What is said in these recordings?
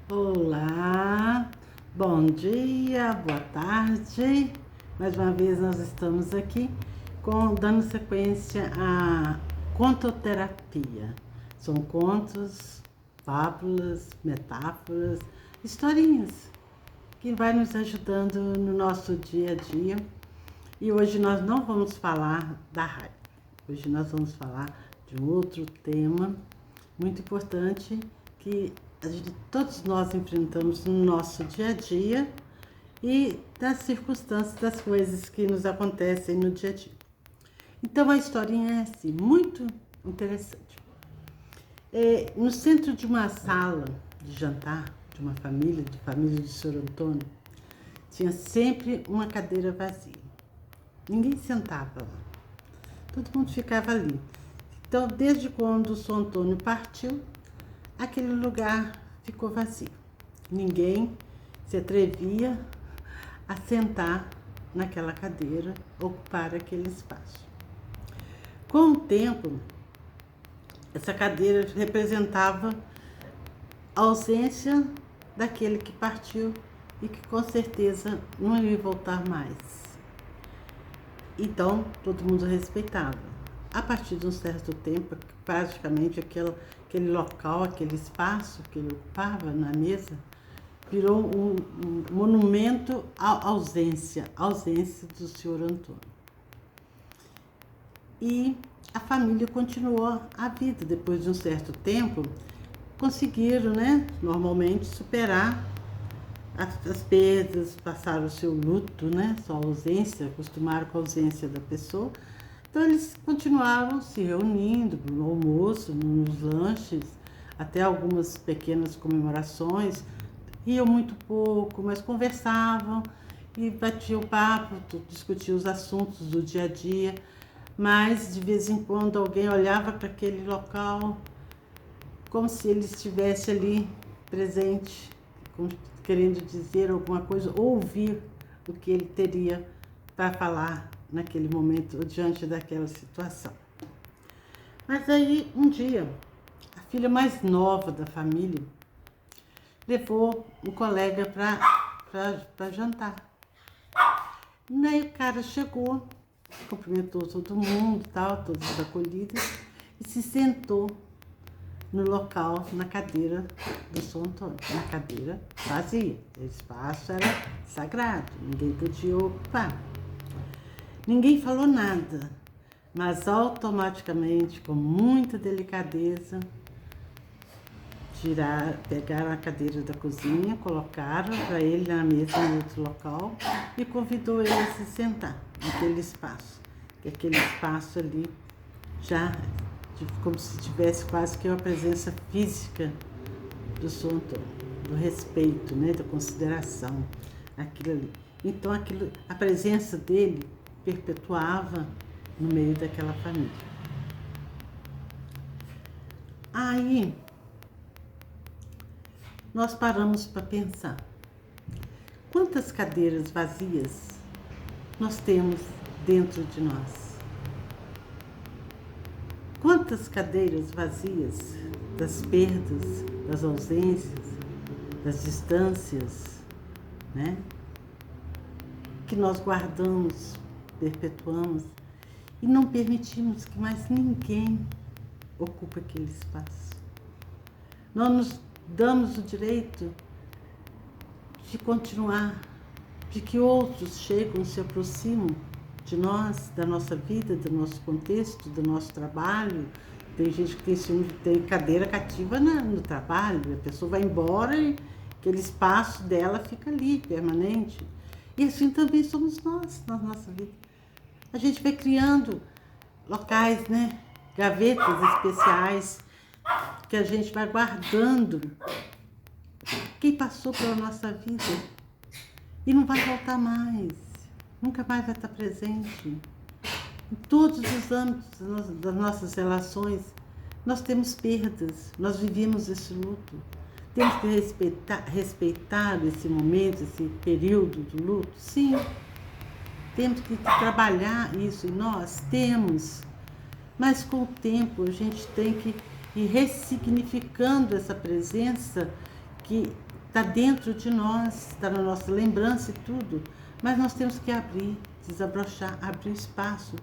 Olá, bom dia, boa tarde. Mais uma vez nós estamos aqui dando sequência à contoterapia. São contos, fábulas, metáforas, historinhas que vai nos ajudando no nosso dia a dia. E hoje nós não vamos falar da raiva. Hoje nós vamos falar de um outro tema muito importante que todos nós enfrentamos no nosso dia a dia e das circunstâncias, das coisas que nos acontecem no dia a dia. Então a historinha é assim, muito interessante. No centro de uma sala de jantar de uma família de Sr. Antônio, tinha sempre uma cadeira vazia. Ninguém sentava lá. Todo mundo ficava ali. Então, desde quando o Sr. Antônio partiu, aquele lugar ficou vazio. Ninguém se atrevia a sentar naquela cadeira, ocupar aquele espaço. Com o tempo, essa cadeira representava a ausência daquele que partiu e que com certeza não ia voltar mais. Então, todo mundo respeitava. A partir de um certo tempo, praticamente aquele local, aquele espaço que ele ocupava na mesa, virou um monumento à ausência do Sr. Antônio. E a família continuou a vida. Depois de um certo tempo, conseguiram, normalmente superar as perdas, passaram o seu luto, sua ausência, acostumaram com a ausência da pessoa. Então eles continuavam se reunindo no almoço, nos lanches, até algumas pequenas comemorações. Riam muito pouco, mas conversavam e batiam papo, discutiam os assuntos do dia a dia. Mas de vez em quando alguém olhava para aquele local como se ele estivesse ali presente, querendo dizer alguma coisa, ouvir o que ele teria para falar naquele momento, diante daquela situação. Mas aí, um dia, a filha mais nova da família levou um colega para jantar. E aí o cara chegou, cumprimentou todo mundo, todos acolhidos, e se sentou no local, na cadeira do Sr. Antônio, na cadeira vazia. O espaço era sagrado, ninguém podia ocupar. Ninguém falou nada, mas automaticamente, com muita delicadeza, pegaram a cadeira da cozinha, colocaram para ele na mesa em outro local e convidou ele a se sentar naquele espaço. Que aquele espaço ali já, como se tivesse quase que uma presença física do Sr. Antônio, do respeito, da consideração, aquilo ali. Então a presença dele perpetuava no meio daquela família. Aí nós paramos para pensar, quantas cadeiras vazias nós temos dentro de nós? Quantas cadeiras vazias das perdas, das ausências, das distâncias, que nós guardamos, perpetuamos e não permitimos que mais ninguém ocupe aquele espaço. Nós nos damos o direito de continuar, de que outros chegam, se aproximam de nós, da nossa vida, do nosso contexto, do nosso trabalho. Tem gente que tem cadeira cativa no trabalho, a pessoa vai embora e aquele espaço dela fica ali, permanente. E assim também somos nós, na nossa vida. A gente vai criando locais, gavetas especiais, que a gente vai guardando quem passou pela nossa vida e não vai voltar mais, nunca mais vai estar presente. Em todos os âmbitos das nossas relações, nós temos perdas, nós vivemos esse luto. Temos que respeitar esse momento, esse período do luto? Sim. Temos que trabalhar isso em nós? Temos. Mas com o tempo a gente tem que ir ressignificando essa presença que está dentro de nós, está na nossa lembrança e tudo, mas nós temos que abrir, desabrochar, abrir espaço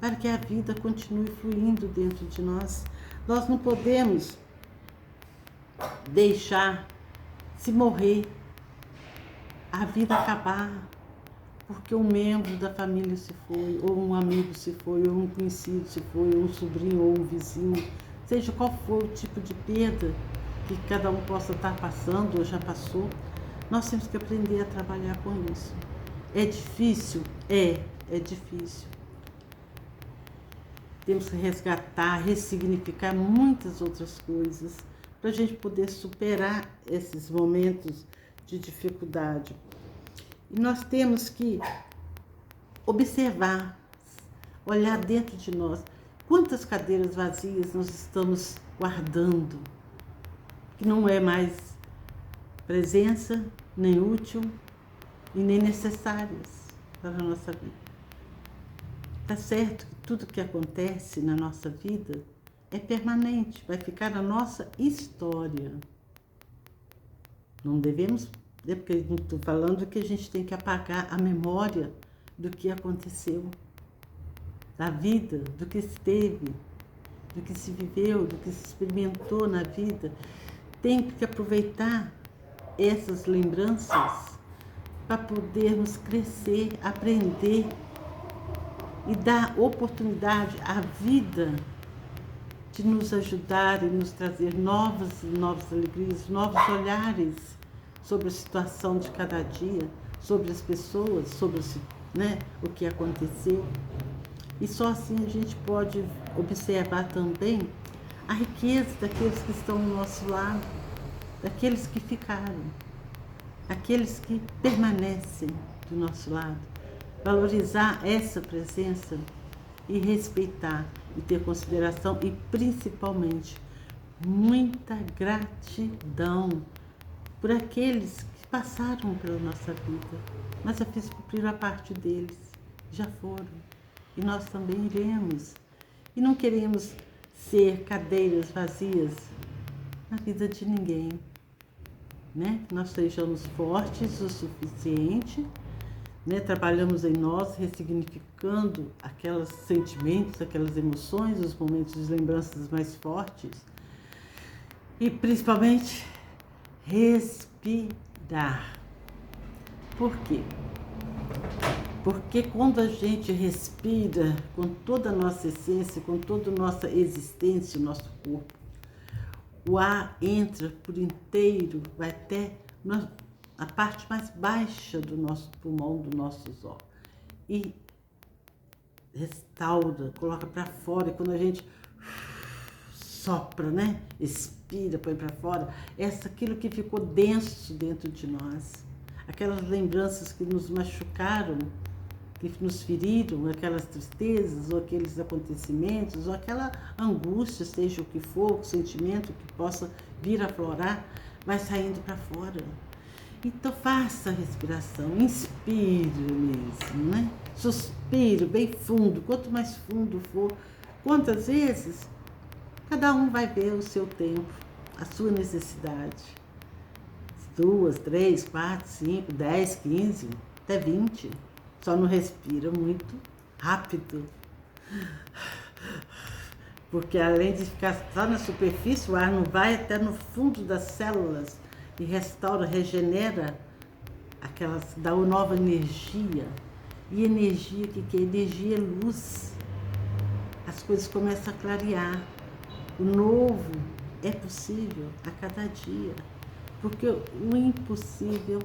para que a vida continue fluindo dentro de nós. Nós não podemos deixar, se morrer, a vida acabar, porque um membro da família se foi, ou um amigo se foi, ou um conhecido se foi, ou um sobrinho, ou um vizinho, seja qual for o tipo de perda que cada um possa estar passando ou já passou, nós temos que aprender a trabalhar com isso. É difícil? É difícil. Temos que resgatar, ressignificar muitas outras coisas para a gente poder superar esses momentos de dificuldade. E nós temos que observar, olhar dentro de nós. Quantas cadeiras vazias nós estamos guardando, que não é mais presença, nem útil e nem necessárias para a nossa vida. Tá certo que tudo que acontece na nossa vida é permanente, vai ficar na nossa história. Não devemos, porque não estou falando que a gente tem que apagar a memória do que aconteceu, da vida, do que esteve, do que se viveu, do que se experimentou na vida. Tem que aproveitar essas lembranças para podermos crescer, aprender e dar oportunidade à vida de nos ajudar e nos trazer novas alegrias, novos olhares sobre a situação de cada dia, sobre as pessoas, sobre o que aconteceu. E só assim a gente pode observar também a riqueza daqueles que estão ao nosso lado, daqueles que ficaram, aqueles que permanecem do nosso lado. Valorizar essa presença e respeitar e ter consideração e principalmente muita gratidão por aqueles que passaram pela nossa vida, mas já cumpriram a parte deles, já foram, e nós também iremos. E não queremos ser cadeiras vazias na vida de ninguém, né? Que nós sejamos fortes o suficiente, né? Trabalhamos em nós, ressignificando aqueles sentimentos, aquelas emoções, os momentos de lembranças mais fortes e principalmente respirar. Por quê? Porque quando a gente respira com toda a nossa essência, com toda a nossa existência, o nosso corpo, o ar entra por inteiro, vai até a parte mais baixa do nosso pulmão, do nosso ó, e restaura, coloca para fora. E quando a gente sopra, né? Expira, põe para fora, aquilo que ficou denso dentro de nós, aquelas lembranças que nos machucaram, que nos feriram, aquelas tristezas, ou aqueles acontecimentos, ou aquela angústia, seja o que for, o sentimento que possa vir a aflorar, vai saindo para fora. Então faça a respiração, inspire mesmo, né? Suspire bem fundo, quanto mais fundo for, quantas vezes, cada um vai ver o seu tempo, a sua necessidade. 2, 3, 4, 5, 10, 15, até 20. Só não respira muito rápido. Porque além de ficar só na superfície, o ar não vai até no fundo das células e restaura, regenera dá uma nova energia. E energia, o que é? Energia é luz. As coisas começam a clarear. O novo é possível a cada dia. Porque o impossível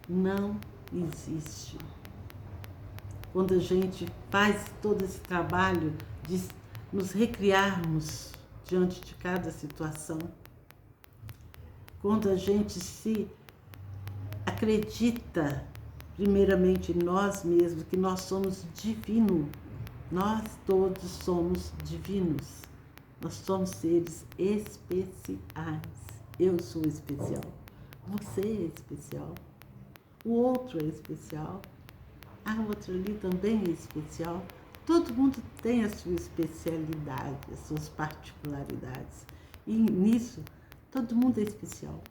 não existe. Quando a gente faz todo esse trabalho de nos recriarmos diante de cada situação, quando a gente se acredita primeiramente em nós mesmos, que nós somos divinos, nós todos somos divinos, nós somos seres especiais. Eu sou especial, você é especial, o outro é especial, a outra ali também é especial. Todo mundo tem a sua especialidade, as suas particularidades. E nisso, todo mundo é especial.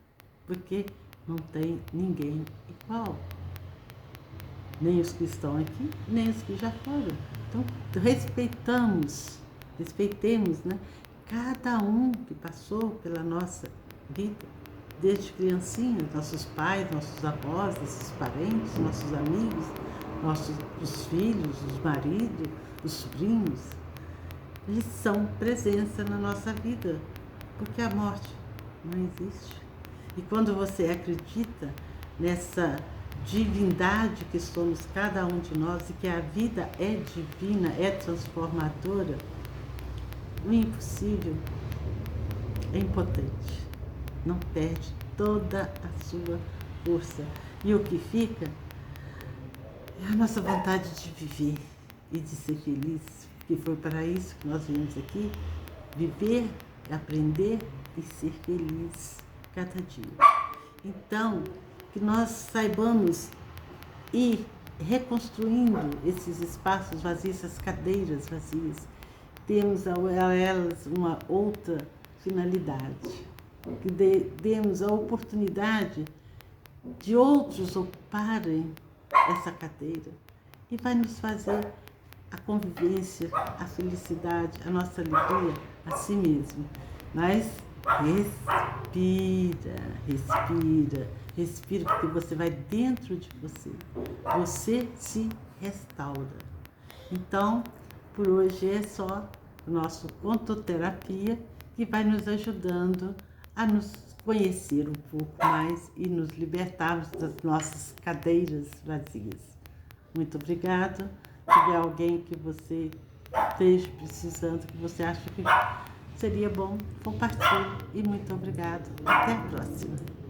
Porque não tem ninguém igual. Nem os que estão aqui, nem os que já foram. Então, respeitemos, né? Cada um que passou pela nossa vida, desde criancinha, nossos pais, nossos avós, nossos parentes, nossos amigos, os filhos, os maridos, os sobrinhos, eles são presença na nossa vida, porque a morte não existe. E quando você acredita nessa divindade que somos cada um de nós e que a vida é divina, é transformadora, o impossível é impotente, não perde toda a sua força. E o que fica é a nossa vontade de viver e de ser feliz, que foi para isso que nós viemos aqui, viver, aprender e ser feliz cada dia. Então, que nós saibamos ir reconstruindo esses espaços vazios, essas cadeiras vazias, temos a elas uma outra finalidade, que demos a oportunidade de outros ocuparem essa cadeira e vai nos fazer a convivência, a felicidade, a nossa alegria a si mesmo. Mas respira, porque você vai dentro de você. Você se restaura. Então, por hoje é só o nosso Contoterapia, que vai nos ajudando a nos conhecer um pouco mais e nos libertarmos das nossas cadeiras vazias. Muito obrigada. Se tiver alguém que você esteja precisando, que você acha que seria bom, compartilhe. E muito obrigado. Até a próxima.